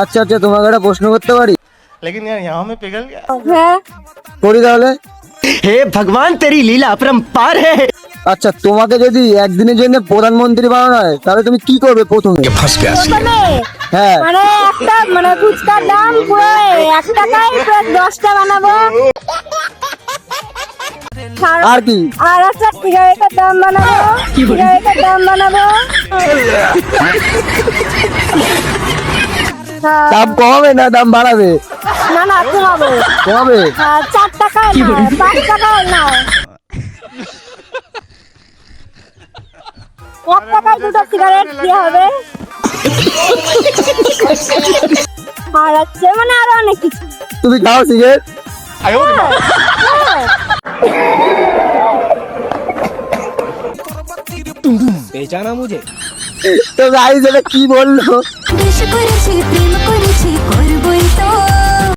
আচ্ছা আচ্ছা, তোমাকে একটা প্রশ্ন করতে পারি? लेकिन यार यहाँ में पिघल गया। হ্যাঁ করি তাহলে। हे भगवान तेरी लीला अपरंपार है। আচ্ছা, তোমাকে যদি একদিনের জন্য প্রধানমন্ত্রী বানানো হয় তাহলে তুমি কি করবে প্রথমে? প্রথমে হ্যাঁ, মানে একটা মানে ফুচকার দাম পুরো 1 টাকায় পুরো 10টা বানাবো। আর কি? আর একটা সিগারেটের দাম বানাবো, সিগারেটের দাম বানাবো। দাম কমাবে না দাম বাড়াবে? না না কমাবো। কমাবে? 4 টাকায় না, 5 টাকায় না। 1 টাকায় 2টা সিগারেট কি হবে? আর আছে মানে আরো অনেক কিছু। তুমি খাও সিগারেট? पहचाना मुझे? তো গাইস এটা কি বললো? দেশ করেছি প্রেম করেছি